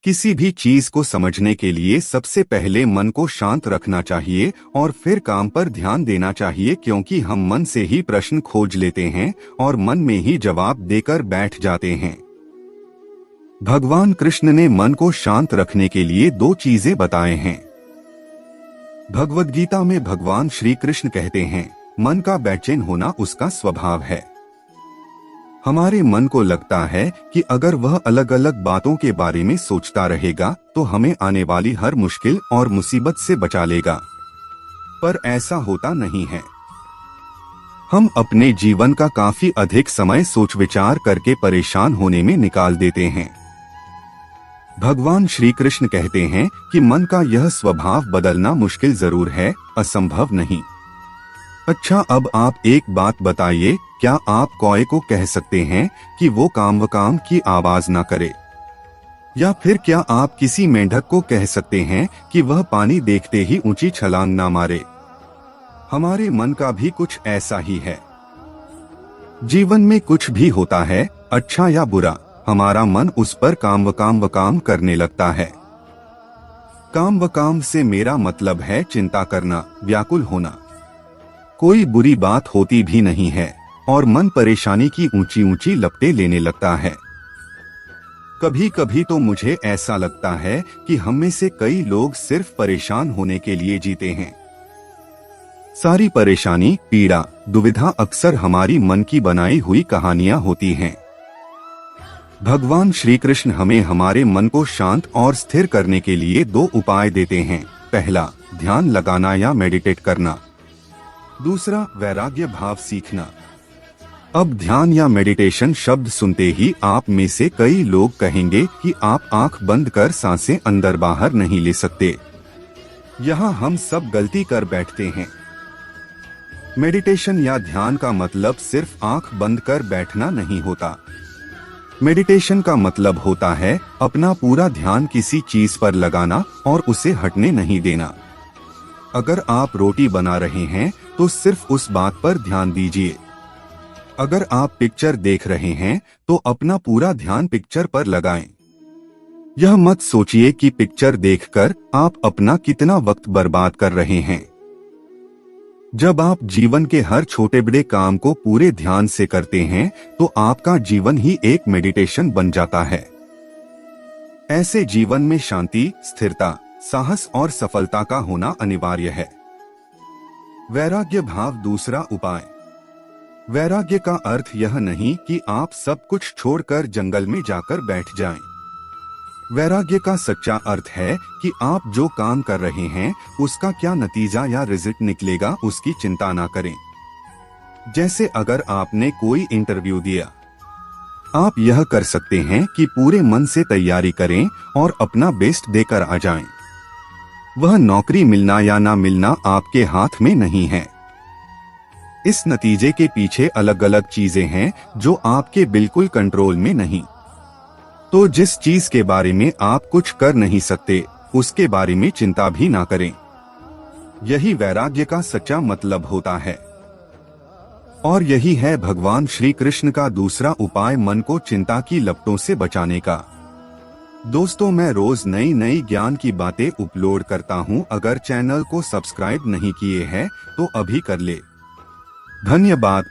किसी भी चीज को समझने के लिए सबसे पहले मन को शांत रखना चाहिए और फिर काम पर ध्यान देना चाहिए, क्योंकि हम मन से ही प्रश्न खोज लेते हैं और मन में ही जवाब देकर बैठ जाते हैं। भगवान कृष्ण ने मन को शांत रखने के लिए 2 चीजें बताए हैं। भगवद गीता में भगवान श्री कृष्ण कहते हैं, मन का बेचैन होना उसका स्वभाव है। हमारे मन को लगता है कि अगर वह अलग अलग बातों के बारे में सोचता रहेगा तो हमें आने वाली हर मुश्किल और मुसीबत से बचा लेगा, पर ऐसा होता नहीं है। हम अपने जीवन का काफी अधिक समय सोच विचार करके परेशान होने में निकाल देते हैं। भगवान श्री कृष्ण कहते हैं कि मन का यह स्वभाव बदलना मुश्किल जरूर है, असंभव नहीं। अच्छा, अब आप एक बात बताइए, क्या आप कौए को कह सकते हैं कि वो काम की आवाज ना करे? या फिर क्या आप किसी मेंढक को कह सकते हैं कि वह पानी देखते ही ऊंची छलांग ना मारे? हमारे मन का भी कुछ ऐसा ही है। जीवन में कुछ भी होता है, अच्छा या बुरा, हमारा मन उस पर काम करने लगता है। काम से मेरा मतलब है चिंता करना, व्याकुल होना। कोई बुरी बात होती भी नहीं है और मन परेशानी की ऊंची ऊंची लपटें लेने लगता है। कभी कभी तो मुझे ऐसा लगता है कि हम में से कई लोग सिर्फ परेशान होने के लिए जीते हैं। सारी परेशानी, पीड़ा, दुविधा अक्सर हमारी मन की बनाई हुई कहानियां होती हैं। भगवान श्री कृष्ण हमें हमारे मन को शांत और स्थिर करने के लिए 2 उपाय देते हैं। पहला, ध्यान लगाना या मेडिटेट करना। दूसरा, वैराग्य भाव सीखना। अब ध्यान या मेडिटेशन शब्द सुनते ही आप में से कई लोग कहेंगे कि आप आंख बंद कर सांसें अंदर बाहर नहीं ले सकते। यहाँ हम सब गलती कर बैठते हैं। मेडिटेशन या ध्यान का मतलब सिर्फ आंख बंद कर बैठना नहीं होता। मेडिटेशन का मतलब होता है अपना पूरा ध्यान किसी चीज पर लगाना और उसे हटने नहीं देना। अगर आप रोटी बना रहे हैं तो सिर्फ उस बात पर ध्यान दीजिए। अगर आप पिक्चर देख रहे हैं तो अपना पूरा ध्यान पिक्चर पर लगाएं। यह मत सोचिए कि पिक्चर देखकर आप अपना कितना वक्त बर्बाद कर रहे हैं। जब आप जीवन के हर छोटे बड़े काम को पूरे ध्यान से करते हैं तो आपका जीवन ही एक मेडिटेशन बन जाता है। ऐसे जीवन में शांति, स्थिरता, साहस और सफलता का होना अनिवार्य है। वैराग्य भाव दूसरा उपाय। वैराग्य का अर्थ यह नहीं कि आप सब कुछ छोड़कर जंगल में जाकर बैठ जाएं। वैराग्य का सच्चा अर्थ है कि आप जो काम कर रहे हैं उसका क्या नतीजा या रिजल्ट निकलेगा उसकी चिंता ना करें। जैसे अगर आपने कोई इंटरव्यू दिया, आप यह कर सकते हैं कि पूरे मन से तैयारी करें और अपना बेस्ट देकर आ जाएं। वह नौकरी मिलना या ना मिलना आपके हाथ में नहीं है। इस नतीजे के पीछे अलग अलग चीजें हैं जो आपके बिल्कुल कंट्रोल में नहीं। तो जिस चीज के बारे में आप कुछ कर नहीं सकते उसके बारे में चिंता भी ना करें। यही वैराग्य का सच्चा मतलब होता है। और यही है भगवान श्री कृष्ण का दूसरा उपाय मन को चिंता की लपटों से बचाने का। दोस्तों, मैं रोज नई नई ज्ञान की बातें अपलोड करता हूं। अगर चैनल को सब्सक्राइब नहीं किए हैं तो अभी कर ले। धन्यवाद।